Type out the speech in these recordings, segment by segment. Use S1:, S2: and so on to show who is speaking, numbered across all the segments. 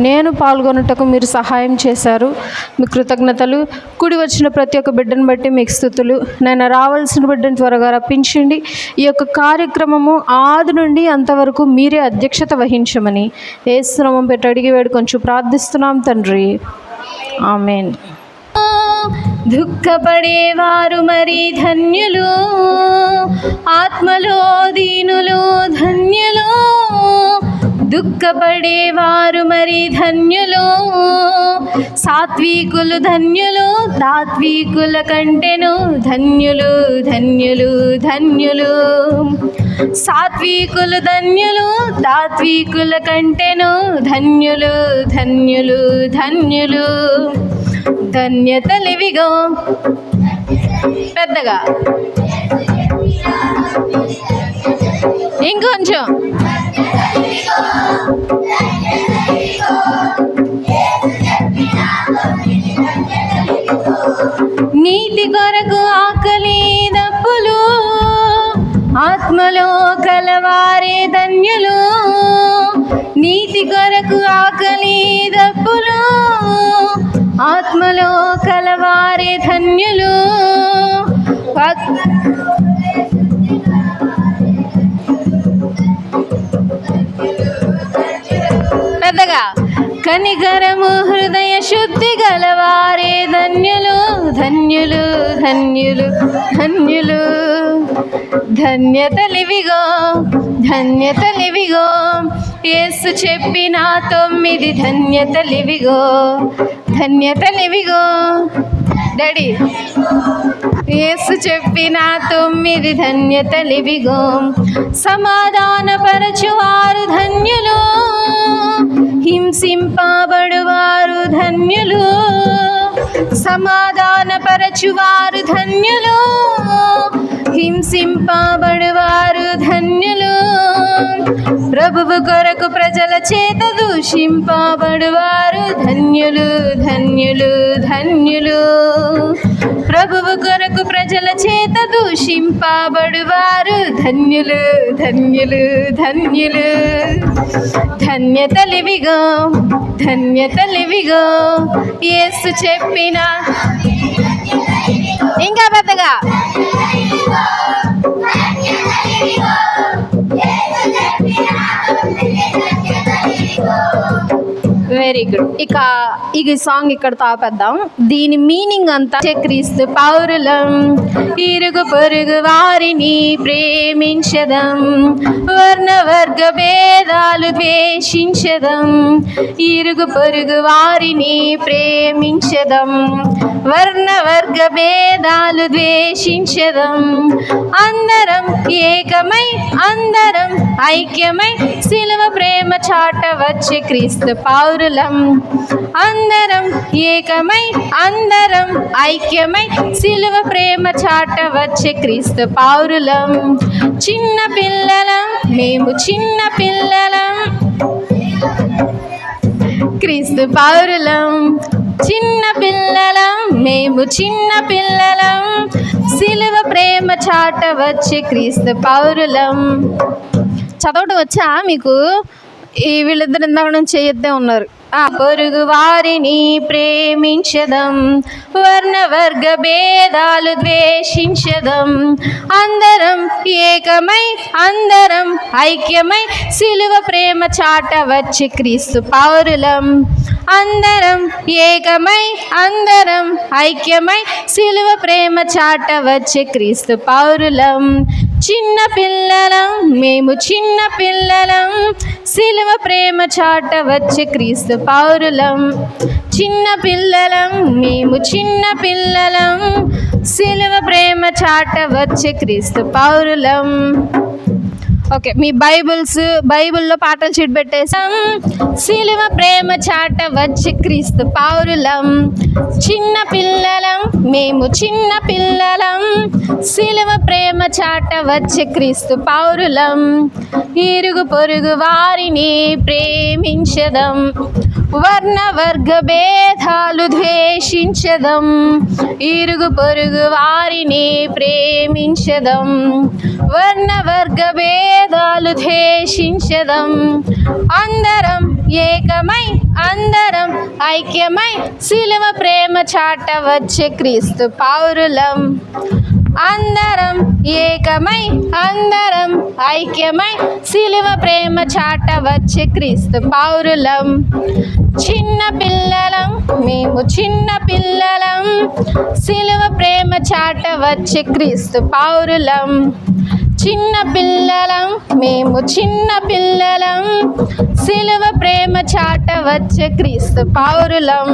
S1: నేను పాల్గొనుటకు మీరు సహాయం చేశారు. మీ కృతజ్ఞతలు. కూడి వచ్చిన ప్రతి ఒక్క బిడ్డను బట్టి మీకు స్తుతులు. నేను రావాల్సిన బిడ్డను త్వరగా రప్పించండి. ఈ యొక్క కార్యక్రమము ఆది నుండి అంతవరకు మీరే అధ్యక్షత వహించమని యేసు నామమున పెట్టి అడిగి వేడుకొంచు ప్రార్థిస్తున్నాం తండ్రి. ఆమేన్.
S2: దుఃఖపడేవారు మరి ధన్యులు, ఆత్మలో దీనులు ధన్యులు. దుఃఖపడేవారు మరి ధన్యులు, సాత్వికులు ధన్యులు, తాత్వికుల కంటెను ధన్యులు ధన్యులు ధన్యులు. సాత్వికులు ధన్యులు, తాత్వికుల కంటెను ధన్యులు ధన్యులు ధన్యులు. ధన్యతలివిగో పెద్దగా ఇంకొంచెం. నీతి కొరకు ఆకలి దప్పులు, ఆత్మలో కలవారే ధన్యులు. నీతి కొరకు ఆకలి దప్పులు, ఆత్మలో కలవారే ధన్యులు. పెద్దగా కనికరము హృదయ శుద్ధి గలవారే ధన్యులు ధన్యులు ధన్యులు ధన్యులు. ధన్యతలివిగో ధన్యతలివిగో, యేసు చెప్పిన 9 ధన్యతలివిగో ధన్యతలివిగో. డాడీ యేసు చెప్పిన 9 ధన్యతలివిగో. సమాధానపరచువారు ధన్యులు, హింసింపబడువారు ధన్యులు. సమాధానపరచువారు ధన్యులు, హింసింపబడువారు ధన్యులు. ప్రభువు కొరకు ప్రజల చేత దూషింపబడువారు ధన్యులు ధన్యులు ధన్యులు. ప్రభువు కొరకు ప్రజల చేత దూషింపబడువారు ధన్యులు ధన్యులు ధన్యులు. ధన్యతలివిగో ధన్యతలివిగో, యేసు చెప్పిన ఇంకా పెద్దగా. Very good. ఇక ఈ సాంగ్ ఇక్కడ తాపేద్దాం. దీని మీనింగ్ అంతా క్రీస్తు పౌరులం, ఇరుగు పొరుగు వారిని ప్రేమించదం, వర్ణ వర్గ భేదాలు ద్వేషించదం. ఇరుగు పొరుగు వారిని ప్రేమించదం, వర్ణ వర్గ భేదాలు ద్వేషించదం. అందరం ఏకమై అందరం ఐక్యమై సిలువ ప్రేమ చాట వచ్చే క్రీస్తు పౌరులం. అందరం ఏకమై అందరం ఐక్యమై సిలువ ప్రేమ చాట వచ్చే క్రీస్తు పౌరులం. చిన్న పిల్లలం మేము చిన్న పిల్లలం, క్రీస్తు పౌరులం. చిన్న పిల్లలం మేము చిన్న పిల్లలం, సిలువ ప్రేమ చాట వచ్చే క్రీస్తు పౌరులం. చదవటం వచ్చా మీకు? ఈ వీళ్ళిద్దరు ఇందాక నుంచి చేయొద్దే ఉన్నారు. ఆ పొరుగు వారిని ప్రేమించదం, వర్ణ వర్గ భేదాలు ద్వేషించదం. అందరం ఏకమై అందరం ఐక్యమై సిలువ ప్రేమ చాట వచ్చే క్రీస్తు పౌరులం. అందరం ఏకమై అందరం ఐక్యమై సిలువ ప్రేమ చాట వచ్చే క్రీస్తు పౌరులం. చిన్న పిల్లలం మేము చిన్న పిల్లలం, సిలువ ప్రేమ చాట వచ్చే క్రీస్తు పౌరులం. చిన్న పిల్లలం మేము చిన్న పిల్లలం, సిలువ ప్రేమ చాట వచ్చే క్రీస్తు పౌరులం. ఓకే, మీ బైబిల్లో పాటలు షీట్ పెట్టేసాం. సిలువ ప్రేమ చాట వచ్చి క్రీస్తు పౌరులం. చిన్న పిల్లలం మేము చిన్న పిల్లలం, సిలువ ప్రేమ చాట వచ్చి క్రీస్తు పౌరులం. ఇరుగు పొరుగు వారిని ప్రేమించదం, వర్ణ వర్గ భేదాలు ద్వేషించదం. ఇరుగు పొరుగు వారిని ప్రేమించదం, వర్ణ వర్గ భేదాలు ద్వేషించదం. అందరం ఏకమై అందరం ఐక్యమై సిలువ ప్రేమ చాట వచ్చే క్రీస్తు పౌరులం. అందరం ఏకమై అందరం ఐక్యమై సిలువ ప్రేమ చాట వచ్చే క్రీస్తు పౌరులం. చిన్న పిల్లలం మేము చిన్న పిల్లలం సిలువ ప్రేమ చాట వచ్చే క్రీస్తు పౌరులం. చిన్న పిల్లలం మేము చిన్న పిల్లలం సిలువ ప్రేమ చాట వచ్చే క్రీస్తు పౌరులం.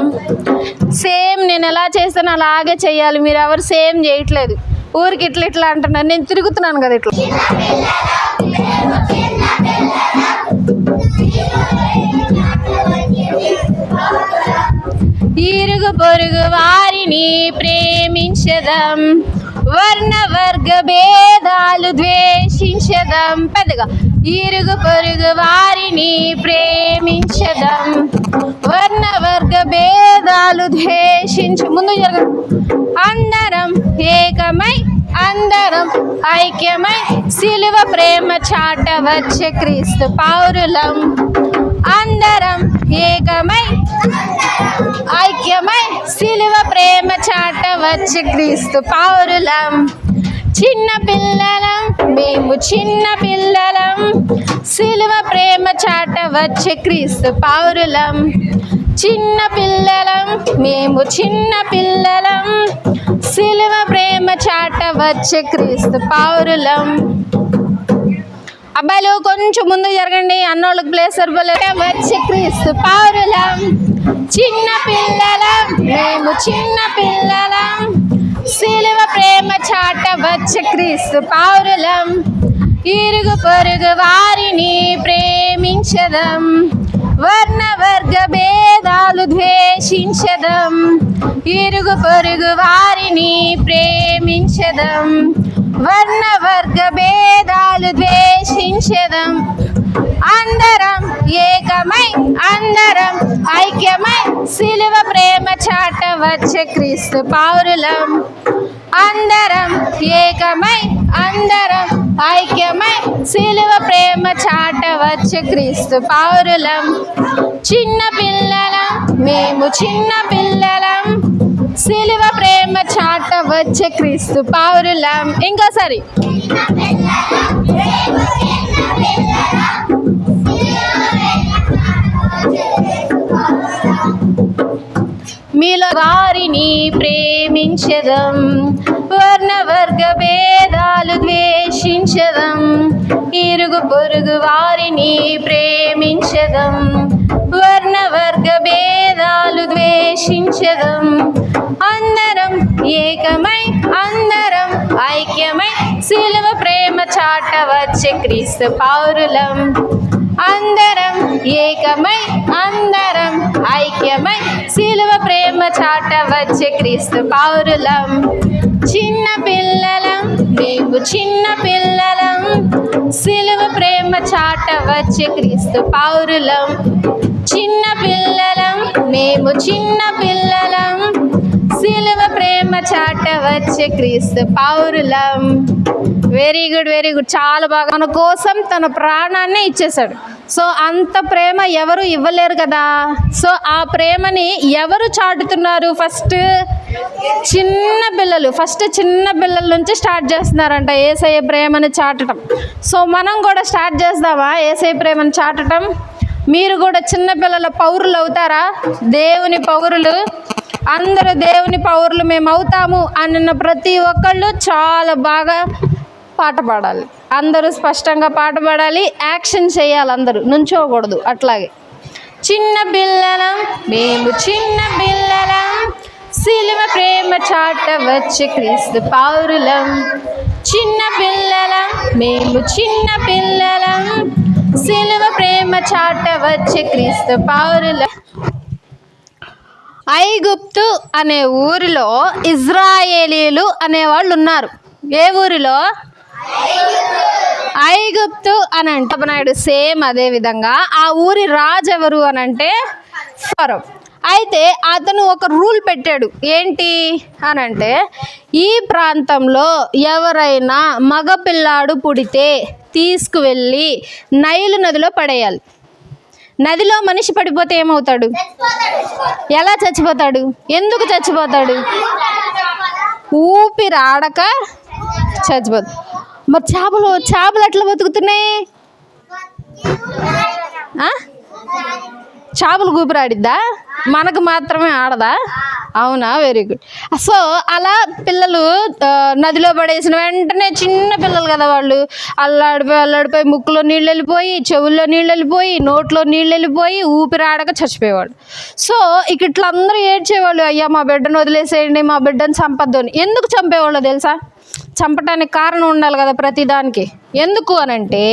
S2: సేమ్ నేను ఎలా చేస్తాను అలాగే చేయాలి. మీరు ఎవరు సేమ్ చేయట్లేదు, ఊరికి ఇట్లా ఇట్లా అంటున్నారు. నేను తిరుగుతున్నాను కదా ఇట్లా. ఇరుగు పొరుగు వారిని ప్రేమించదం, వర్ణ వర్గ భేదాలు ద్వేషించదం. పెద్దగా ఇరుగు పొరుగు వారిని ప్రేమించదం, వర్ణ వర్గ భేదాలు ముందు జరగ. అందరం ఏకమై అందరం ఐక్యమై సిలువ ప్రేమ చాట వచ్చే క్రీస్తు పౌరులం. అందరం ఏకమై ఐక్యమై సిలువ ప్రేమ చాట వచ్చే క్రీస్తు పౌరులం. చిన్న పిల్లలం మేము చిన్న పిల్లలం సిలువ ప్రేమ చాట వచ్చే క్రీస్తు పౌరులం. చిన్న పిల్లలం మేము చిన్న పిల్లలం సిలువ ప్రేమ చాట వచ్చే క్రీస్తు పౌరులం. అబ్బాయిలు కొంచెం ముందు జరగండి, అన్నోళ్ళకి ప్లేస్ వచ్చే క్రీస్తు పౌరులం. చిన్న పిల్లలం మేము చిన్న పిల్లలం సిలువ ప్రేమ చాట వచ్చే క్రీస్తు పౌరులం. ఇరుగు పొరుగు వారిని ప్రేమించదం, వర్ణ వర్గ భేదాలు ద్వేషించదం. ఇరుగు పొరుగు వారిని ప్రేమించదం, వర్ణ వర్గ భేదాలు ద్వేషించదం. అందరం ఏకమై అందరం ఐక్యమై సిలువ ప్రేమ చాట వచ్చే క్రీస్తు పౌరులం. అందరం ఏకమై అందరం ఐక్యమై సిలువ ప్రేమ చాట వచ్చే క్రీస్తు పౌరులం. చిన్న పిల్లలం మేము చిన్న పిల్లలం సిలువ ప్రేమ చాట వచ్చే క్రీస్తు పౌరులం. ఇంకోసారి మీలో వారిని ప్రేమించదం, వర్ణ వర్గ భేదాలు ద్వేషించదం. ఇరుగు పొరుగు వారిని ప్రేమించదం, వర్ణ వర్గ భేదాలు ద్వేషించదం. అందరం ఏకమై అందరం ఐక్యమై సిలువ ప్రేమ చాట వచ్చే క్రీస్తు పౌరులం. అందరం ఏకమై అందరం ఐక్యమై సిలువ ప్రేమ చాట వచ్చే క్రీస్తు పౌరులం. చిన్న పిల్లలం మేము చిన్న పిల్లలం సిలువ ప్రేమ చాట వచ్చే క్రీస్తు పౌరులం. చిన్న పిల్లలం మేము చిన్న పిల్లలం సిలువ ప్రేమ చాట వచ్చే క్రీస్తు పౌరులం. వెరీ గుడ్, వెరీ గుడ్, చాలా బాగా. మన కోసం తన ప్రాణాన్ని ఇచ్చేశాడు. సో అంత ప్రేమ ఎవరు ఇవ్వలేరు కదా. సో ఆ ప్రేమని ఎవరు చాటుతున్నారు? ఫస్ట్ చిన్న పిల్లల నుంచి స్టార్ట్ చేస్తున్నారంట యేసయ్య ప్రేమని చాటడం. సో మనం కూడా స్టార్ట్ చేద్దామా యేసయ్య ప్రేమని చాటడం? మీరు కూడా చిన్నపిల్లల పౌరులు అవుతారా? దేవుని పౌరులు, అందరూ దేవుని పౌరులు మేము అవుతాము అన్న ప్రతి ఒక్కళ్ళు చాలా బాగా పాట పాడాలి. అందరూ స్పష్టంగా పాట పాడాలి, యాక్షన్ చేయాలి, అందరూ నుంచోకూడదు. అట్లాగే చిన్న పిల్లలం మేము చిన్న పిల్లలం సిలువ ప్రేమ చాట వచ్చే క్రీస్తు పౌరులం. చిన్న పిల్లలం మేము చిన్న పిల్లలం సిలువ ప్రేమ చాట వచ్చే క్రీస్తు పౌరులం. ఐగుప్తు అనే ఊరిలో ఇజ్రాయేలీలు అనేవాళ్ళు ఉన్నారు. ఏ ఊరిలో? ఐగుప్తు అని అంటే నాయుడు సేమ్ అదే విధంగా ఆ ఊరి రాజు ఎవరు అని అంటే ఫరో. అయితే అతను ఒక రూల్ పెట్టాడు. ఏంటి అని అంటే ఈ ప్రాంతంలో ఎవరైనా మగపిల్లాడు పుడితే తీసుకువెళ్ళి నైలు నదిలో పడేయాలి. నదిలో మనిషి పడిపోతే ఏమవుతాడు? ఎలా చచ్చిపోతాడు? ఎందుకు చచ్చిపోతాడు? ఊపిరి ఆడక చచ్చిపోతాడు. మరి చేపలు ఎట్లా బతుకుతున్నాయి? చేపలు ఊపిరాడిద్దా? మనకు మాత్రమే ఆడదా? అవునా, వెరీ గుడ్. సో అలా పిల్లలు నదిలో పడేసిన వెంటనే, చిన్న పిల్లలు కదా వాళ్ళు, అల్లాడిపోయి ముక్కులో నీళ్ళు వెళ్ళిపోయి, చెవుల్లో నీళ్ళు వెళ్ళిపోయి, నోట్లో నీళ్ళు వెళ్ళిపోయి, ఊపిరాడక చచ్చిపోయేవాళ్ళు. సో ఇట్లా అందరూ ఏడ్చేవాళ్ళు, అయ్యా మా బిడ్డను వదిలేసేయండి, మా బిడ్డను చంపద్దు అని. ఎందుకు చంపేవాళ్ళో తెలుసా? చంపటానికి కారణం ఉండాలి కదా ప్రతిదానికి. ఎందుకు అనంటే,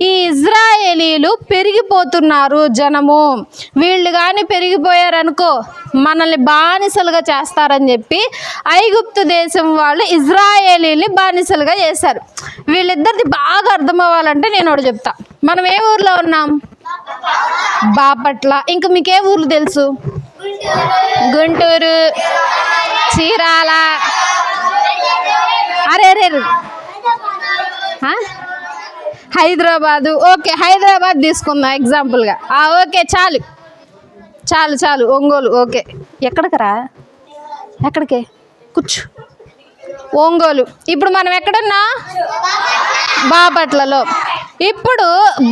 S2: ఈ ఇజ్రాయేలీలు పెరిగిపోతున్నారు జనము, వీళ్ళు కానీ పెరిగిపోయారనుకో మనల్ని బానిసలుగా చేస్తారని చెప్పి ఐగుప్తు దేశం వాళ్ళు ఇజ్రాయేలీని బానిసలుగా చేశారు. వీళ్ళిద్దరిది బాగా అర్థం అవ్వాలంటే నేను ఒకటి చెప్తా. మనం ఏ ఊర్లో ఉన్నాం? బాపట్ల. ఇంకా మీకే ఊర్లు తెలుసు? గుంటూరు, చీరాల, అరే హైదరాబాదు. ఓకే, హైదరాబాద్ తీసుకుందాం ఎగ్జాంపుల్గా. ఓకే, చాలు. ఒంగోలు. ఓకే, ఎక్కడికి కూర్చో. ఒంగోలు. ఇప్పుడు మనం ఎక్కడున్నా? బాపట్లలో. ఇప్పుడు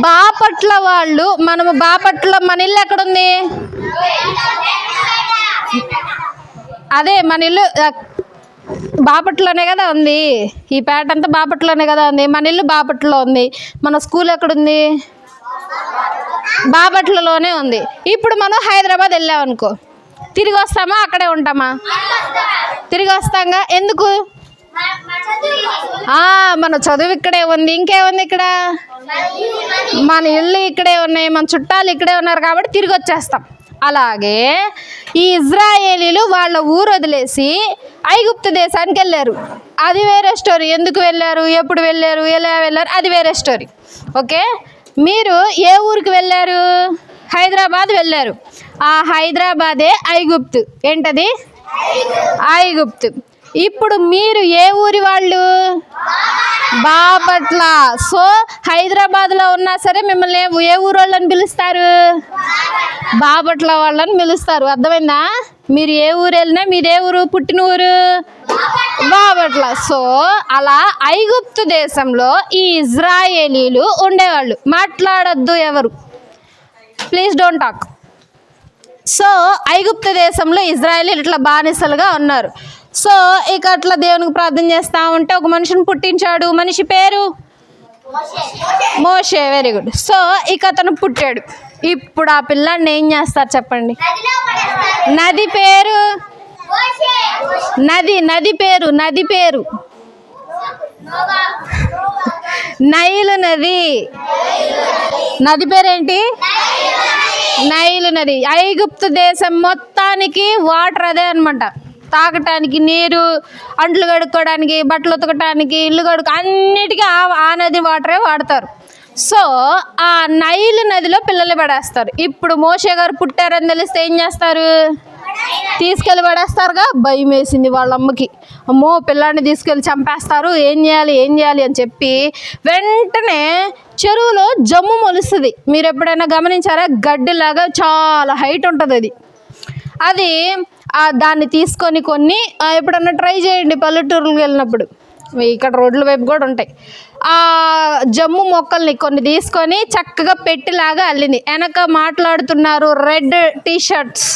S2: బాపట్ల వాళ్ళు, మనము బాపట్ల, మన ఇల్లు ఎక్కడుంది? అదే మన ఇల్లు బాపట్లోనే కదా ఉంది. ఈ పేట అంతా బాపట్లోనే కదా ఉంది. మన ఇల్లు బాపట్లలో ఉంది. మన స్కూల్ ఎక్కడుంది? బాపట్లలోనే ఉంది. ఇప్పుడు మనం హైదరాబాద్ వెళ్ళామనుకో, తిరిగి వస్తామా? అక్కడే ఉంటామా? తిరిగి వస్తాంగా. ఎందుకు? మన చదువు ఇక్కడే ఉంది. ఇంకేముంది ఇక్కడ? మన ఇల్లు ఇక్కడే ఉన్నాయి, మన చుట్టాలు ఇక్కడే ఉన్నారు కాబట్టి తిరిగి వచ్చేస్తాం. అలాగే ఈ ఇజ్రాయేలీలు వాళ్ళ ఊరు వదిలేసి ఐగుప్తు దేశానికి వెళ్ళారు. అది వేరే స్టోరీ. ఎందుకు వెళ్ళారు, ఎప్పుడు వెళ్ళారు, ఎలా వెళ్ళారు, అది వేరే స్టోరీ. ఓకే, మీరు ఏ ఊరికి వెళ్ళారు? హైదరాబాద్ వెళ్ళారు. ఆ హైదరాబాదే ఐగుప్తు. ఏంటది? ఐగుప్తు. ఇప్పుడు మీరు ఏ ఊరి వాళ్ళు? బాపట్ల. సో హైదరాబాద్లో ఉన్నా సరే మిమ్మల్ని ఏ ఊరు వాళ్ళని పిలుస్తారు? బాపట్ల వాళ్ళని పిలుస్తారు. అర్థమైందా? మీరు ఏ ఊరు వెళ్ళినా మీదే ఊరు, పుట్టిన ఊరు బాపట్ల. సో అలా ఐగుప్తు దేశంలో ఈ ఇజ్రాయేలీలు ఉండేవాళ్ళు. మాట్లాడొద్దు ఎవరు, ప్లీజ్ డోంట్ టాక్. సో ఐగుప్తు దేశంలో ఇజ్రాయేలీలు ఇట్లా బానిసలుగా ఉన్నారు. సో ఇక అట్లా దేవునికి ప్రార్థన చేస్తూ ఉంటే ఒక మనిషిని పుట్టించాడు. మనిషి పేరు మోషే. Very good. సో ఇక అతను పుట్టాడు. ఇప్పుడు ఆ పిల్లాడిని ఏం చేస్తారు చెప్పండి? నది పేరు నది పేరు నైలు నది. నది పేరేంటి? నైలు నది. ఐగుప్తు దేశం మొత్తానికి వాటర్ అదే అనమాట. తాగటానికి నీరు, అంట్లు కడుక్కోవడానికి, బట్టలు ఉతకడానికి, ఇల్లు అన్నిటికీ ఆ నది వాటరే వాడతారు. సో ఆ నైలు నదిలో పిల్లలు పడేస్తారు. ఇప్పుడు మోషే గారు పుట్టారని తెలిస్తే ఏం చేస్తారు? తీసుకెళ్ళి పడేస్తారుగా. భయం వేసింది వాళ్ళ అమ్మకి. అమ్మో పిల్లాడిని తీసుకెళ్ళి చంపేస్తారు, ఏం చేయాలి అని చెప్పి వెంటనే చెరువులో జమ్ము మొలుస్తుంది. మీరు ఎప్పుడైనా గమనించారా? గడ్డిలాగా చాలా హైట్ ఉంటుంది అది. దాన్ని తీసుకొని ఎప్పుడన్నా ట్రై చేయండి పల్లెటూరులకు వెళ్ళినప్పుడు. ఇక్కడ రోడ్ల వైపు కూడా ఉంటాయి. ఆ జమ్ము మొక్కల్ని కొన్ని తీసుకొని చక్కగా పెట్టిలాగా అల్లింది. వెనక మాట్లాడుతున్నారు రెడ్ టీషర్ట్స్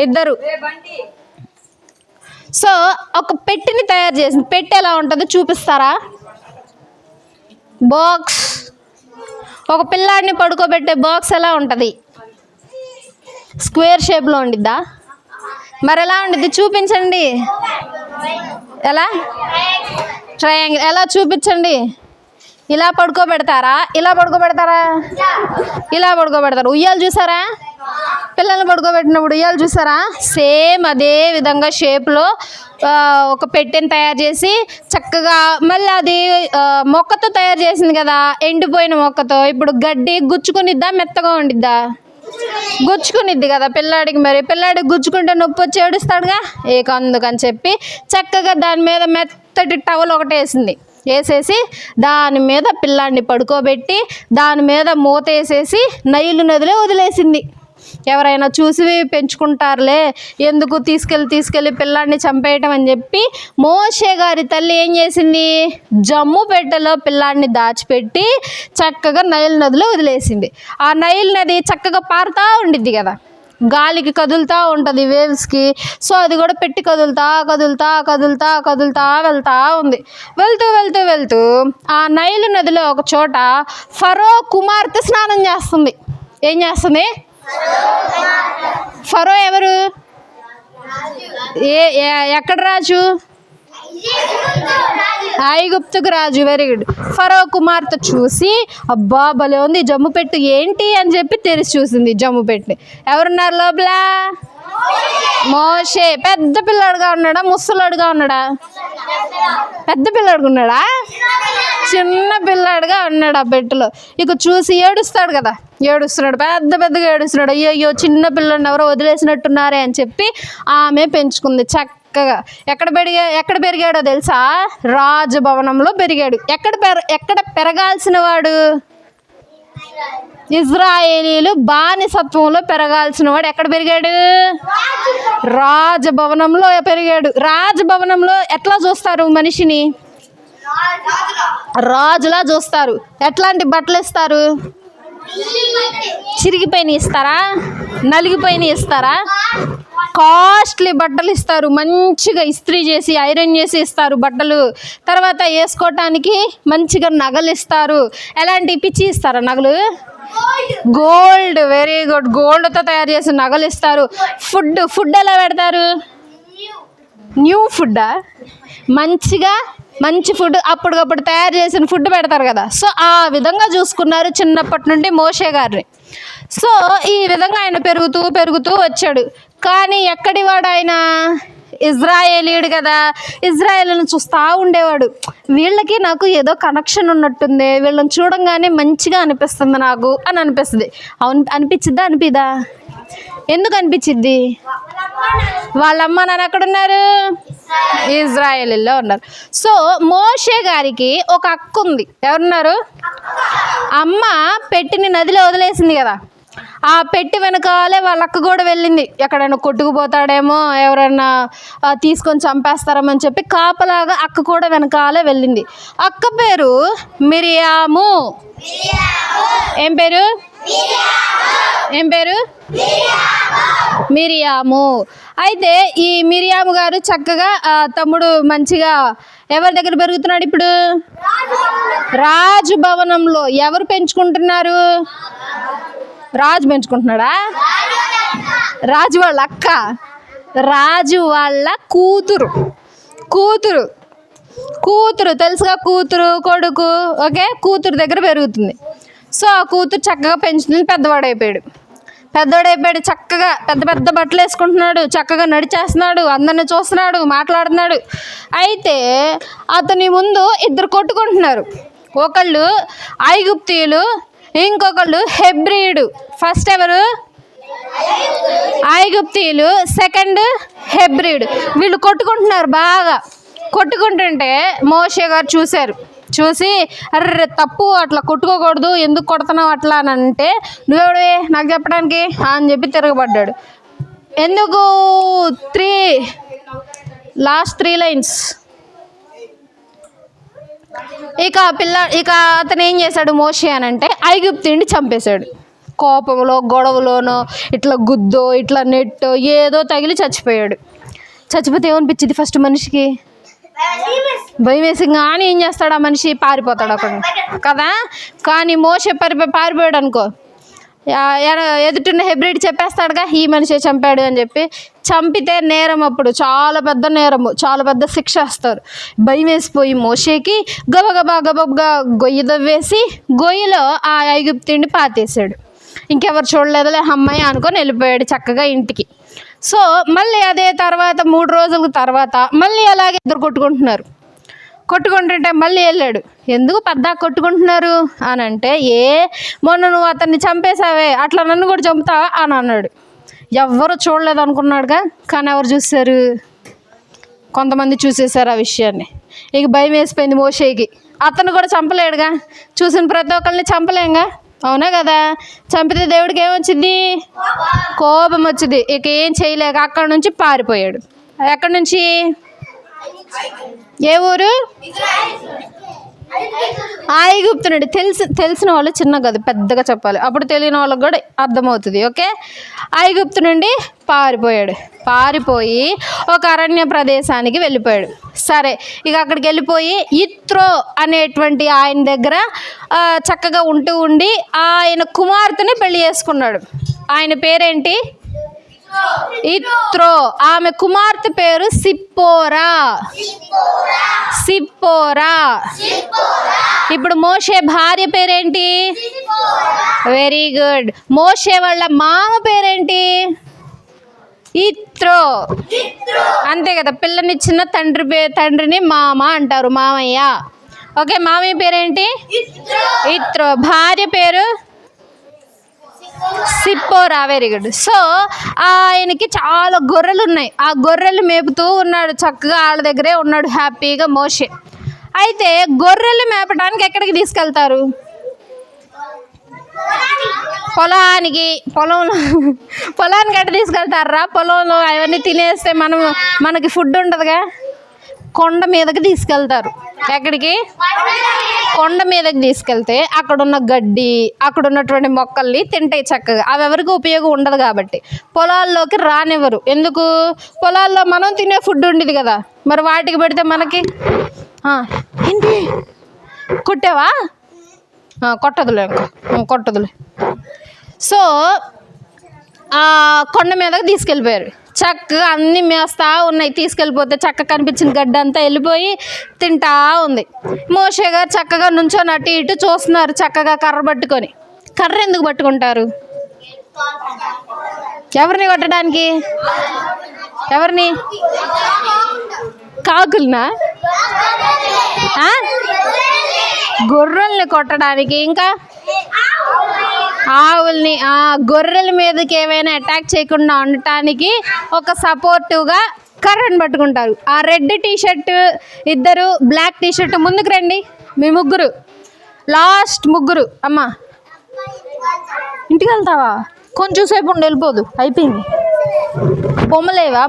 S2: ఇద్దరు. సో ఒక పెట్టిని తయారు చేసింది. పెట్టి ఎలా ఉంటుందో చూపిస్తారా? బాక్స్. ఒక పిల్లాడిని పడుకోబెట్టే బాక్స్ ఎలా ఉంటుంది? స్క్వేర్ షేప్లో ఉండిద్దా? మరి ఎలా ఉండిద్ది చూపించండి. ఎలా? ట్రయాంగిల్. ఎలా చూపించండి. ఇలా పడుకోబెడతారా? ఇలా పడుకోబెడతారా? ఇలా పడుకోబెడతారు. ఉయ్యాలు చూసారా? పిల్లల్ని పడుకోబెట్టినప్పుడు ఉయ్యాలు చూసారా? సేమ్ అదే విధంగా షేప్లో ఒక పెట్టెని తయారు చేసి చక్కగా, మళ్ళీ అది మొక్కతో తయారు చేసింది కదా, ఎండిపోయిన మొక్కతో. ఇప్పుడు గడ్డి గుచ్చుకునిద్దా, మెత్తగా ఉండిద్దా? గుచ్చుకునిద్ది కదా పిల్లాడికి. మరి పిల్లాడికి గుచ్చుకుంటే నొప్పి వచ్చి ఏడుస్తాడుగా. అందుకని చెప్పి చక్కగా దాని మీద మెత్తటి టవల్ ఒకటి వేసింది. వేసేసి దాని మీద పిల్లాడిని పడుకోబెట్టి దాని మీద మూత వేసేసి నైలు నదిలో వదిలేసింది. ఎవరైనా చూసి పెంచుకుంటారులే, ఎందుకు తీసుకెళ్ళి పిల్లాడిని చంపేయటం అని చెప్పి మోషే గారి తల్లి ఏం చేసింది, జమ్ము పెట్టెలో పిల్లాడిని దాచిపెట్టి చక్కగా నైల్ నదిలో వదిలేసింది. ఆ నైల్ నది చక్కగా పారుతూ ఉండిద్ది కదా, గాలికి కదులుతూ ఉంటుంది వేవ్స్కి. సో అది కూడా పెట్టి కదులుతా వెళ్తూ ఉంది. వెళ్తూ ఆ నైలు నదిలో ఒక చోట ఫరో కుమార్తె స్నానం చేస్తుంది. ఏం చేస్తుంది? ఫరో ఎవరు? ఎక్కడ రాజు? ఐగుప్తుకు రాజు. Very good. ఫరో కుమార్తె చూసి అబ్బా భలే ఉంది జమ్ము పెట్టు ఏంటి అని చెప్పి తెరిచి చూసింది. జమ్ము పెట్టి ఎవరున్నారు లోపల? మోషే. పెద్ద పిల్లాడుగా ఉన్నాడా ముసలాడుగా ఉన్నాడా? పెద్ద పిల్లాడుగా ఉన్నాడా? చిన్న పిల్లాడుగా ఉన్నాడు ఆ పెట్టెలో. ఇక చూసి ఏడుస్తాడు కదా, పెద్దగా ఏడుస్తున్నాడు. అయ్యో చిన్న పిల్లని ఎవరో వదిలేసినట్టున్నారే అని చెప్పి ఆమె పెంచుకుంది చక్కగా. ఎక్కడ పెరిగాడో తెలుసా? రాజభవనంలో పెరిగాడు. ఎక్కడ పెరగాల్సిన వాడు? ఇజ్రాయేలీలు బానిసత్వంలో పెరగాల్సిన వాడు ఎక్కడ పెరిగాడు? రాజభవనంలో పెరిగాడు. రాజభవనంలో ఎట్లా చూస్తారు మనిషిని? రాజులా చూస్తారు. ఎట్లాంటి బట్టలు ఇస్తారు? చిరిగిపోయిన ఇస్తారా? నలిగిపోయిన ఇస్తారా? కాస్ట్లీ బట్టలు ఇస్తారు. మంచిగా ఇస్త్రీ చేసి ఐరన్ చేసి ఇస్తారు బట్టలు. తర్వాత వేసుకోవటానికి మంచిగా నగలు ఇస్తారు. ఎలాంటి పిచ్చి ఇస్తారా నగలు? గోల్డ్. Very good. గోల్డ్తో తయారు చేసిన నగలు ఇస్తారు. ఫుడ్ ఎలా పెడతారు? న్యూ ఫుడ్డా? మంచి ఫుడ్ అప్పటికప్పుడు తయారు చేసిన ఫుడ్ పెడతారు కదా. సో ఆ విధంగా చూసుకున్నారు చిన్నప్పటి నుండి మోషే గారిని. సో ఈ విధంగా ఆయన పెరుగుతూ వచ్చాడు. కానీ ఎక్కడి వాడు ఆయన? ఇజ్రాయేలీయుడు కదా. ఇజ్రాయేల్ని చూస్తూ ఉండేవాడు. వీళ్ళకి నాకు ఏదో కనెక్షన్ ఉన్నట్టుంది, వీళ్ళని చూడంగానే మంచిగా అనిపిస్తుంది నాకు అని అనిపిస్తుంది. అనిపించిద్దా? అనిపిదా? ఎందుకు అనిపించిద్ది? వాళ్ళ అమ్మ నాన్న ఎక్కడున్నారు? ఇజ్రాయేలీలో ఉన్నారు. సో మోషే గారికి ఒక అక్క ఉంది. ఎవరున్నారు? అమ్మ పెట్టిని నదిలో వదిలేసింది కదా, ఆ పెట్టి వెనకాలే వాళ్ళ అక్క కూడా వెళ్ళింది. ఎక్కడైనా కొట్టుకుపోతాడేమో, ఎవరైనా తీసుకొని చంపేస్తారేమని చెప్పి కాపలాగా అక్క కూడా వెనకాలే వెళ్ళింది. అక్క పేరు మిరియాము. ఏం పేరు? మిరియాము. అయితే ఈ మిరియాము గారు చక్కగా తమ్ముడు మంచిగా ఎవరి దగ్గర పెరుగుతున్నాడు ఇప్పుడు? రాజు భవనంలో. ఎవరు పెంచుకుంటున్నారు? రాజు పెంచుకుంటున్నాడా? రాజు వాళ్ళ అక్క, రాజు వాళ్ళ కూతురు తెలుసుగా, కూతురు కొడుకు. ఓకే, కూతురు దగ్గర పెరుగుతుంది. సో ఆ కూతురు చక్కగా పెంచుతుంది. పెద్దవాడైపోయాడు. చక్కగా పెద్ద బట్టలు వేసుకుంటున్నాడు, చక్కగా నడిచేస్తున్నాడు, అందరిని చూస్తున్నాడు, మాట్లాడుతున్నాడు. అయితే అతని ముందు ఇద్దరు కొట్టుకుంటున్నారు. ఒకళ్ళు ఐగుప్తీయులు, ఇంకొకళ్ళు హెబ్రీయుడు. ఫస్ట్ ఎవరు? ఐగుప్తీయులు, సెకండ్ హెబ్రీయుడు. వీళ్ళు కొట్టుకుంటున్నారు. బాగా కొట్టుకుంటుంటే మోషే గారు చూసి అర్రే తప్పు, అట్లా కొట్టుకోకూడదు, ఎందుకు కొడుతున్నావు అట్లా అని అంటే, నువ్వెవడే నాకు చెప్పడానికి అని చెప్పి తిరగబడ్డాడు. ఎందుకు? Last 3 lines. ఇక అతను ఏం చేశాడు మోషే అని అంటే, ఐగుప్తీయుడిని చంపేశాడు. కోపంలో గొడవలోనో ఇట్లా గుద్దో ఇట్లా నెట్టో ఏదో తగిలి చచ్చిపోయాడు. చచ్చిపోతే ఏమనిపించింది ఫస్ట్ మనిషికి? భయం వేసి. కానీ ఏం చేస్తాడు ఆ మనిషి? పారిపోతాడు అక్కడ కదా. కానీ మోషే పారిపోయాడు అనుకో, ఎదుటిన్న హెబ్రీడ్ చెప్పేస్తాడుగా ఈ మనిషి చంపాడు అని చెప్పి. చంపితే నేరం, అప్పుడు చాలా పెద్ద నేరము, చాలా పెద్ద శిక్ష వేస్తారు. భయం వేసిపోయి మోషేకి గబగబా గొయ్యి దవ్వేసి గొయ్యిలో ఆ ఐగుప్తీయుడిని పాతేశాడు. ఇంకెవరు చూడలేదులే అమ్మాయి అనుకొని వెళ్ళిపోయాడు చక్కగా ఇంటికి. సో మళ్ళీ అదే తర్వాత 3 రోజుల తర్వాత మళ్ళీ అలాగే ఇద్దరు కొట్టుకుంటుంటే మళ్ళీ వెళ్ళాడు. ఎందుకు పెద్ద కొట్టుకుంటున్నారు అని అంటే, మొన్న నువ్వు అతన్ని చంపేశావే, అట్లా నన్ను కూడా చంపుతావా అని అన్నాడు. ఎవ్వరు చూడలేదు అనుకున్నాడుగా. కానీ ఎవరు చూశారు? కొంతమంది చూసేశారు ఆ విషయాన్ని. ఇక భయం వేసిపోయింది మోషేకి. అతను కూడా చంపలేడుగా, చూసిన ప్రతి ఒక్కరిని చంపలేంగా, అవునా కదా? చంపితే దేవుడికి ఏమొచ్చింది? కోపం వచ్చింది. ఇక ఏం చేయలేక అక్కడి నుంచి పారిపోయాడు. ఎక్కడి నుంచి? ఏ ఊరు? ఐగుప్తు నుండి. తెలిసిన వాళ్ళు చిన్న కదా, పెద్దగా చెప్పాలి, అప్పుడు తెలియని వాళ్ళకి కూడా అర్థమవుతుంది. ఓకే, ఐగుప్తు నుండి పారిపోయాడు. పారిపోయి ఒక అరణ్య ప్రదేశానికి వెళ్ళిపోయాడు. సరే, ఇక అక్కడికి వెళ్ళిపోయి ఇత్రో అనేటువంటి ఆయన దగ్గర చక్కగా ఉండి ఆయన కుమార్తెని పెళ్లి చేసుకున్నాడు. ఆయన పేరేంటి? ఇత్రో. ఆమె కుమార్తె పేరు సిప్పోరా. సిప్పోరా. ఇప్పుడు మోషే భార్య పేరేంటి? Very good. మోషే వాళ్ళ మామ పేరేంటి? ఇత్రో. అంతే కదా, పిల్లనిచ్చిన తండ్రిని మామ అంటారు, మామయ్య. ఓకే, మామయ్య పేరేంటి? ఇత్రో. భార్య పేరు సిప్పోరా. Very good. సో ఆయనకి చాలా గొర్రెలు ఉన్నాయి. ఆ గొర్రెలు మేపుతూ ఉన్నాడు, చక్కగా వాళ్ళ దగ్గరే ఉన్నాడు హ్యాపీగా మోషే. అయితే గొర్రెలు మేపడానికి ఎక్కడికి తీసుకెళ్తారు? పొలానికి ఎట్ట తీసుకెళ్తారా? పొలంలో అవన్నీ తినేస్తే మనకి ఫుడ్ ఉండదుగా. కొండ మీదకి తీసుకెళ్తారు. ఎక్కడికి? కొండ మీదకి తీసుకెళ్తే అక్కడ ఉన్న గడ్డి, అక్కడ ఉన్నటువంటి మొక్కల్ని తింటాయి చక్కగా. అవి ఎవరికి ఉపయోగం ఉండదు కాబట్టి పొలాల్లోకి రానివ్వరు. ఎందుకు? పొలాల్లో మనం తినే ఫుడ్ ఉండేది కదా, మరి వాటికి పెడితే మనకి ఏంటి కొట్టావా? కొట్టదులే. సో కొండ మీదకి తీసుకెళ్ళిపోయారు. చక్కగా అన్నీ మేస్తా ఉన్నాయి. తీసుకెళ్ళిపోతే చక్కగా కనిపించిన గడ్డ అంతా వెళ్ళిపోయి తింటా ఉంది. మోషే గారు చక్కగా నుంచొని అటు ఇటు చూస్తున్నారు, చక్కగా కర్ర పట్టుకొని. కర్ర ఎందుకు పట్టుకుంటారు? ఎవరిని కొట్టడానికి? ఎవరిని? కాకులనా? గొర్రెల్ని కొట్టడానికి. ఇంకా ఆవుల్ని. గొర్రెల మీదకి ఏమైనా అటాక్ చేయకుండా ఉండటానికి ఒక సపోర్టివ్గా కర్రను పట్టుకుంటారు. ఆ రెడ్ టీషర్ట్ ఇద్దరు, బ్లాక్ టీషర్ట్ ముందుకు రండి. మీ ముగ్గురు, లాస్ట్ ముగ్గురు. అమ్మా ఇంటికి వెళ్తావా? కొంచెం సేపు ఉండి వెళ్ళిపోదు, అయిపోయింది. బొమ్మలేవా?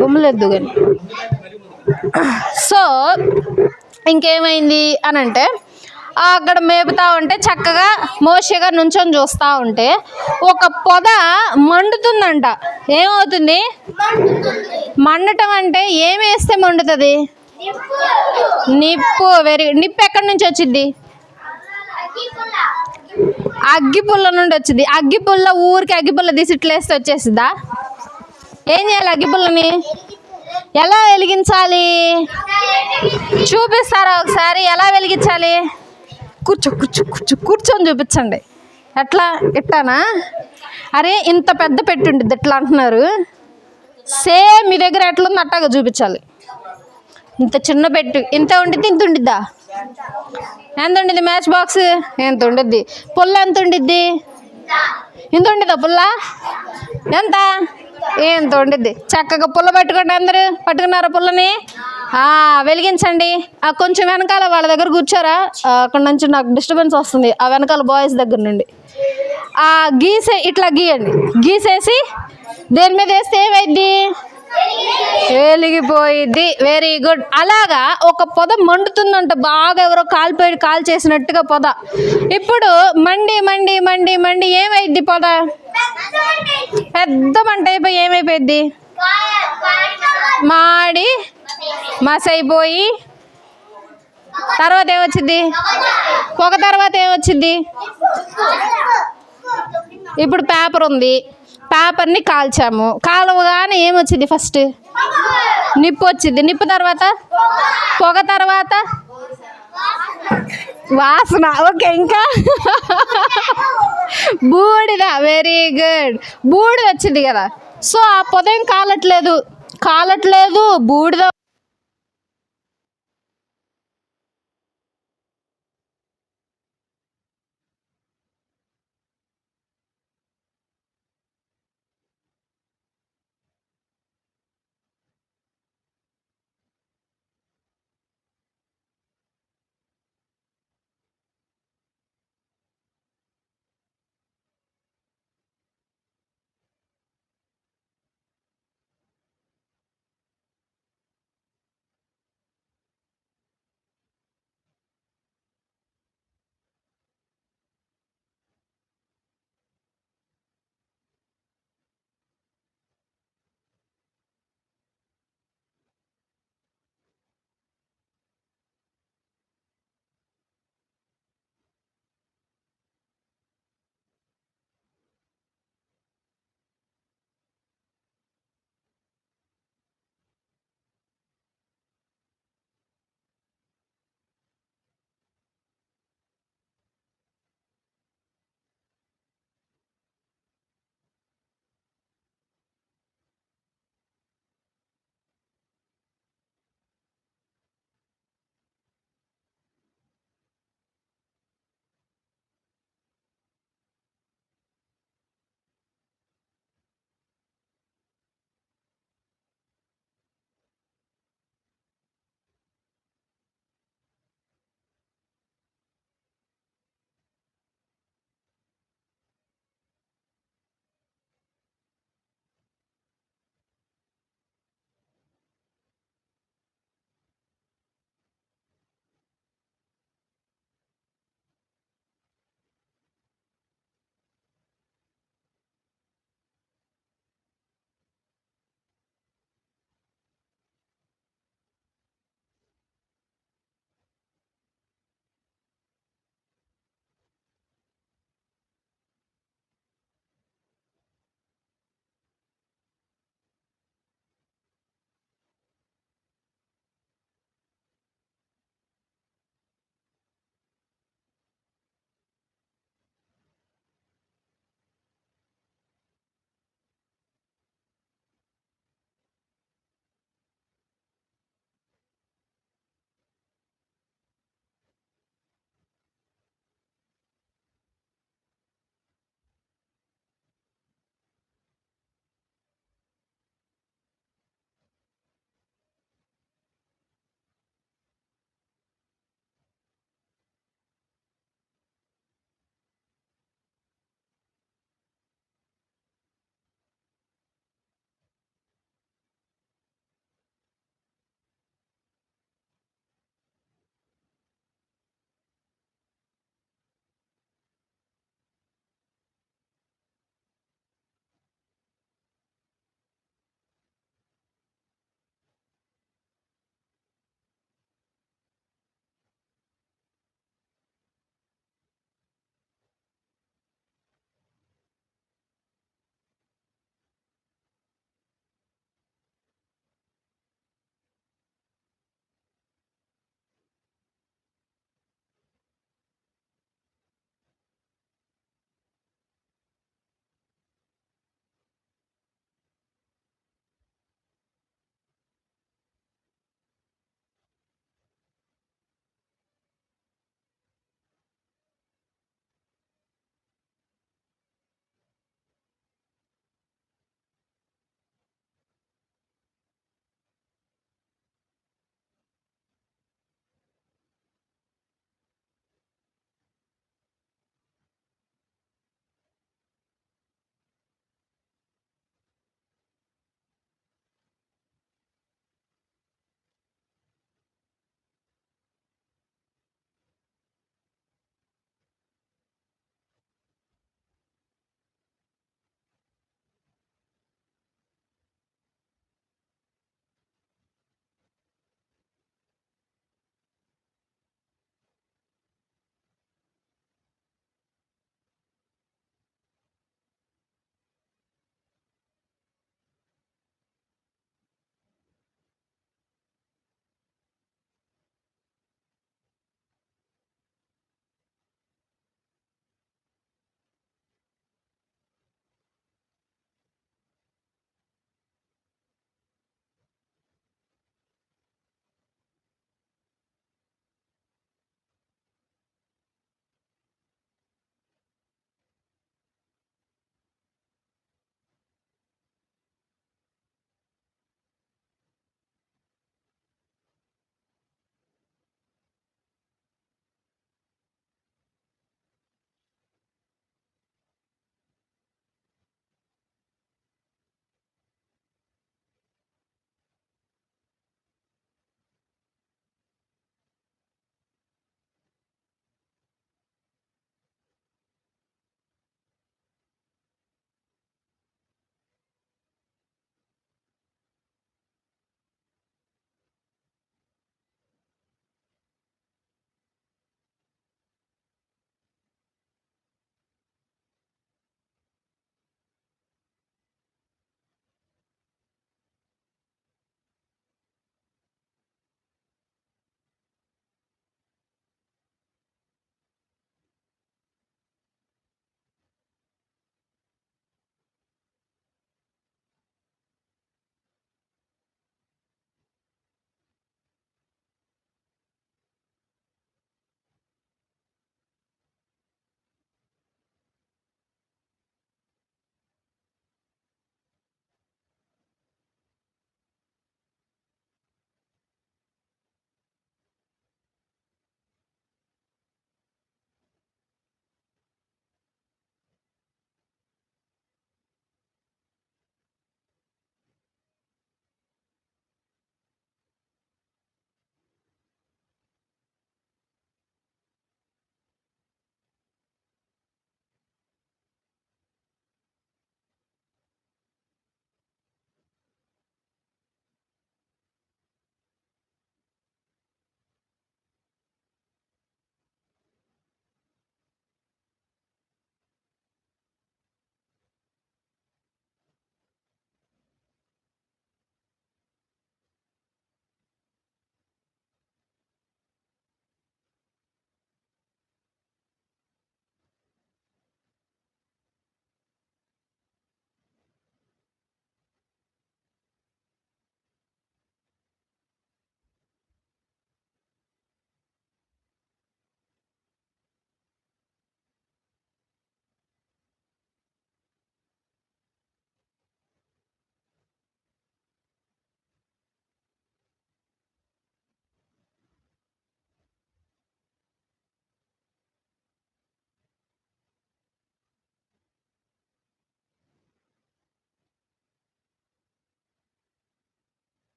S2: బొమ్మలేద్దు కానీ. సో ఇంకేమైంది అని అంటే, అక్కడ మేపుతా ఉంటే చక్కగా మోషే గారు నుంచొని చూస్తూ ఉంటే ఒక పొద మండుతుందంట. ఏమవుతుంది? మండటం అంటే ఏం వేస్తే మండుతుంది? నిప్పు. నిప్పు ఎక్కడి నుంచి వచ్చింది? అగ్గిపుల్ల నుండి వచ్చింది. అగ్గిపుల్ల ఊరికి అగ్గిపుల్ల తీసి ఇట్లేస్తే వచ్చేస్తుందా? ఏం చేయాలి అగ్గిపుల్లని? ఎలా వెలిగించాలి చూపిస్తారా ఒకసారి? ఎలా వెలిగించాలి? కూర్చొని చూపించండి. ఎట్లా? ఇట్టానా? అరే ఇంత పెద్ద పెట్టి ఉంటుంది ఎట్లా అంటున్నారు? సేమ్ మీ దగ్గర ఎట్లుంది అట్టాగా చూపించాలి. ఇంత చిన్న పెట్టు ఇంత ఉండిద్ది, ఇంత ఉండిద్దా? ఎంత ఉండిద్ది? మ్యాచ్ బాక్స్ ఎంత ఉండిద్ది? పుల్ల ఎంత ఉండిద్ది? ఇంత ఉండిద్దా పుల్ల? ఎంత? ఎంత ఉండిద్ది? చక్కగా పుల్ల పట్టుకోండి. అందరూ పట్టుకున్నారా పుల్లని? వెలిగించండి. కొంచెం వెనకాల వాళ్ళ దగ్గర కూర్చోరా? అక్కడ నుంచి నాకు డిస్టర్బెన్స్ వస్తుంది, ఆ వెనకాల బాయ్స్ దగ్గర నుండి. ఇట్లా గీయండి. గీసేసి దేని మీద వేస్తే ఏమైద్ది? వెలిగిపోయిద్ది. Very good. అలాగా ఒక పొద మండుతుందంట, బాగా ఎవరో కాల్ చేసినట్టుగా పొద. ఇప్పుడు మండి ఏమైద్ది? పొద పెద్ద మంట అయిపోయి ఏమైపోయిద్ది? మాడి మసైపోయి తర్వాత ఏమొచ్చింది? పొగ తర్వాత ఏమొచ్చింది? ఇప్పుడు పేపర్ ఉంది, పేపర్ని కాల్చాము. కాలవగానే ఏమొచ్చింది? ఫస్ట్ నిప్పు వచ్చింది. నిప్పు తర్వాత పొగ, తర్వాత వాసన. ఓకే, ఇంకా బూడిద. Very good. బూడిద వచ్చింది కదా. సో ఆ పొద ఏం కాలట్లేదు, బూడిద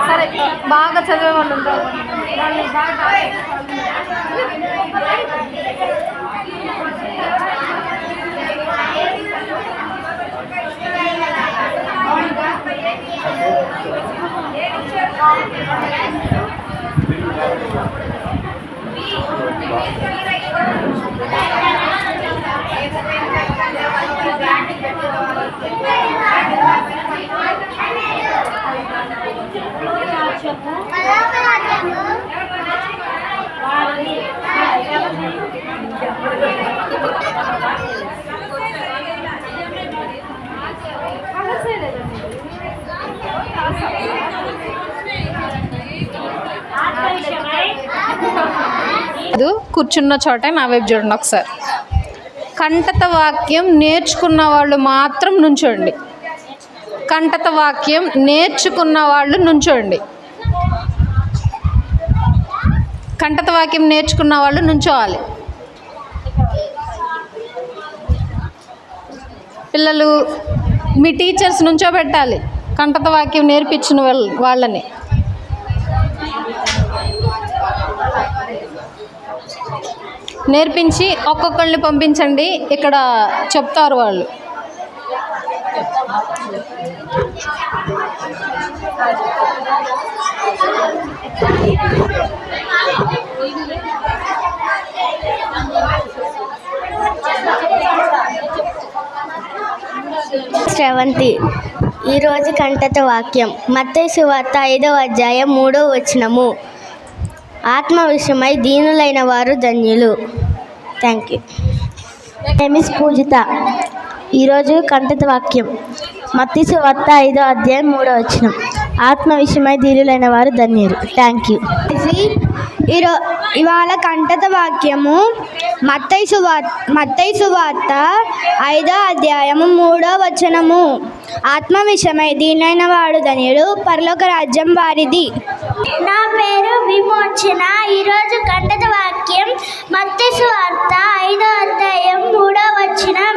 S2: సరే, బాగా చదివే వాళ్ళు ఉంటారు. కూర్చున్న చోటే నా వైపు చూడండి ఒకసారి. కంటత వాక్యం నేర్చుకున్న వాళ్ళు మాత్రం నుంచోండి. కంటత వాక్యం నేర్చుకున్న వాళ్ళు నుంచోండి. కంటత వాక్యం నేర్చుకున్న వాళ్ళు నుంచోవాలి. పిల్లలు మీ టీచర్స్ నుంచోబెట్టాలి కంటత వాక్యం నేర్పించిన వాళ్ళని. నేర్పించి ఒక్కొక్కరిని పంపించండి, ఇక్కడ చెప్తారు వాళ్ళు.
S3: శ్రవంతి. ఈరోజు కంటత వాక్యం మత్తయి సువార్త 5వ అధ్యాయం 3వ వచనము. ఆత్మ విషయమై దీనులైన వారు ధన్యులు. Thank you. ఎమిస్ పూజిత. ఈరోజు కంటత వాక్యం మత్తయి సువార్త 5వ అధ్యాయం 3వ వచనం. ఆత్మ విషయమై దీనులైన వారు ధన్యులు. Thank you.
S4: ఇవాళ కంటత వాక్యము మత్తయి సువార్త 5వ అధ్యాయము 3వ వచనము. ఆత్మ విషయమై దీనైన వాడు ధన్యుడు, పరలోక రాజ్యం వారిది.
S3: నా పేరు విమోచన. ఈరోజు కంటత వాక్యం మత్తయి సువార్త 5వ అధ్యాయం 3వ వచనం.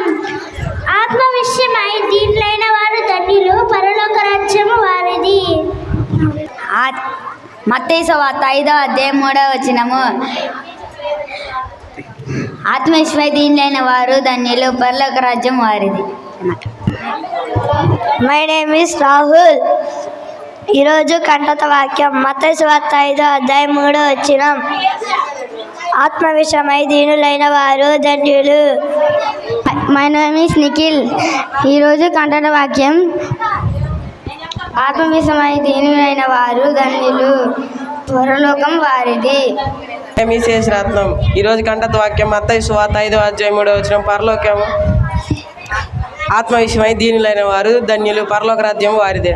S3: ఆత్మ విషయమై దీనులైన వారు ధన్యులు, పరలోక రాజ్యం వారిది.
S4: మత్తయి సువార్త 5వ అధ్యాయం 3వ వచనము. ఆత్మ విషయమై దీనులైన వారు ధన్యులు, పరలోక రాజ్యం వారిది.
S3: My name is Rahul. ఈరోజు కంటత వాక్యం మత్తయి సువార్త 5వ అధ్యాయం 3వ వచనం. ఆత్మ విషయమై దీనులైన వారు ధన్యులు.
S4: My name is Nikhil. ఈరోజు కంటత వాక్యం ఆత్మ విషయమై దీనులైన వారు ధన్యులు, పరలోకం వారిది.
S5: రత్నం. ఈరోజు కంటత వాక్యం మత్తయి సువార్త 5వ అధ్యాయం 3వ వచనం. పరలోకం ఆత్మ విషయమై దీనులైన వారు ధన్యులు, పరలోక రాజ్యం వారిదే.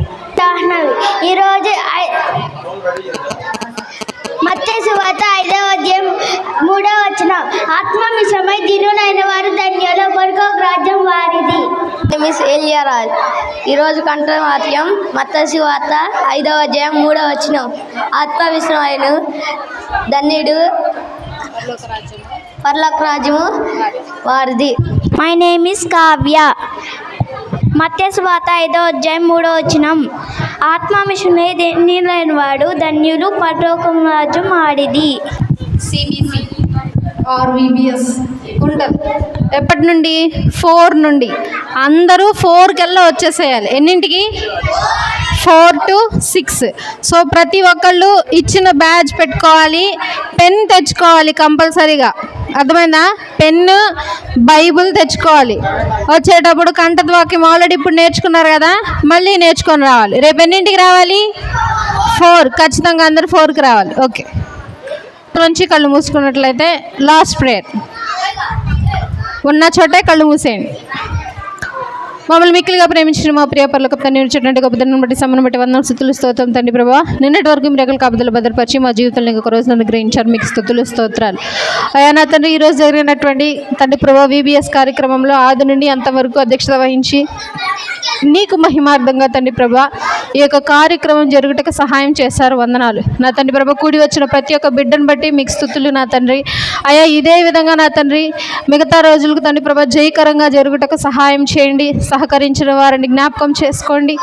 S3: ఈరోజు మత్తయి సువార్త 5వ అధ్యాయం 3వ వచనం. ఆత్మ విషయమై దీనులైన వారు ధన్యులు, పరలోక రాజ్యం వారిది.
S4: మిస్ ఎలియారాజ్. ఈరోజు కంటత వాక్యం మత్తయి సువార్త 5వ అధ్యాయం 3వ వచనం. ఆత్మ విషయమైన ధన్యుడు, పరలోక రాజ్యము వారిది.
S3: My name is Kavya. మత్తయి సువార్త 5వ అధ్యాయం 3వ వచనం. ఆత్మ విషయమై దీనులైన వాడు ధన్యులు, పరలోక రాజ్యం వారిది.
S2: సిబిసి ఆర్ విబిఎస్ ఉండదు. ఎప్పటి నుండి? 4 నుండి. అందరూ 4 వచ్చేసేయాలి. ఎన్నింటికి? 4 to 6. సో ప్రతి ఒక్కళ్ళు ఇచ్చిన బ్యాడ్జ్ పెట్టుకోవాలి, పెన్ తెచ్చుకోవాలి కంపల్సరీగా. అర్థమైందా? పెన్ను, బైబుల్ తెచ్చుకోవాలి. వచ్చేటప్పుడు కంటత వాక్యం ఆల్రెడీ ఇప్పుడు నేర్చుకున్నారు కదా, మళ్ళీ నేర్చుకొని రావాలి. రేపు ఎన్నింటికి రావాలి? 4. ఖచ్చితంగా అందరూ 4కి రావాలి. ఓకే. నుంచి కళ్ళు మూసుకున్నట్లయితే లాస్ట్ ప్రేయర్. ఉన్న చోటే కళ్ళు మూసేయండి. మమ్మల్ని మిక్కిలిగా ప్రేమించిన మా ప్రియ పరలోకపు తండ్రి, చెట్టు గొప్ప దండం బట్టి సమ్మను బట్టి వందనం స్తుతులు స్తోత్రం తండ్రి ప్రభువా. నిన్నటి వరకు మీరు ఎక్కల కాపుదలు భద్రపరిచి మా జీవితంలో ఇంకొక రోజు నన్ను గ్రహించారు, మీకు స్తుతులు స్తోత్రాలు. అయ్యా నా తండ్రి, ఈరోజు జరిగినటువంటి తండ్రి ప్రభువా VBS కార్యక్రమంలో ఆది నుండి అంతవరకు అధ్యక్షత వహించి నీకు మహిమార్థంగా తండ్రి ప్రభువా
S1: ఈ యొక్క కార్యక్రమం జరుగుటకు సహాయం చేశారు. వందనాలు నా తండ్రి ప్రభ. కూడి వచ్చిన ప్రతి ఒక్క బిడ్డను బట్టి మీకు స్తుతులు నా తండ్రి. అయ్యా ఇదే విధంగా నా తండ్రి మిగతా రోజులకు తండ్రి ప్రభ జయకరంగా జరుగుటకు సహాయం చేయండి. సహకరించిన వారిని జ్ఞాపకం చేసుకోండి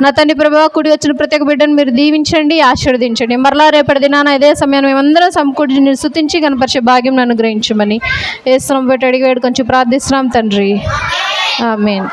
S1: నా తండ్రి ప్రభ. కూడి వచ్చిన ప్రతి ఒక్క బిడ్డను మీరు దీవించండి, ఆశీర్వదించండి. మరలా రేపటి దినాన ఇదే సమయాన్ని మేమందరం సమకూడి నేను స్తుతించి కనపరిచే భాగ్యం నన్ను గ్రహించమని యేసు నామములో పెట్టి అడిగి వేడుకొంచి ప్రార్థిస్తున్నాం తండ్రి. ఆమేన్.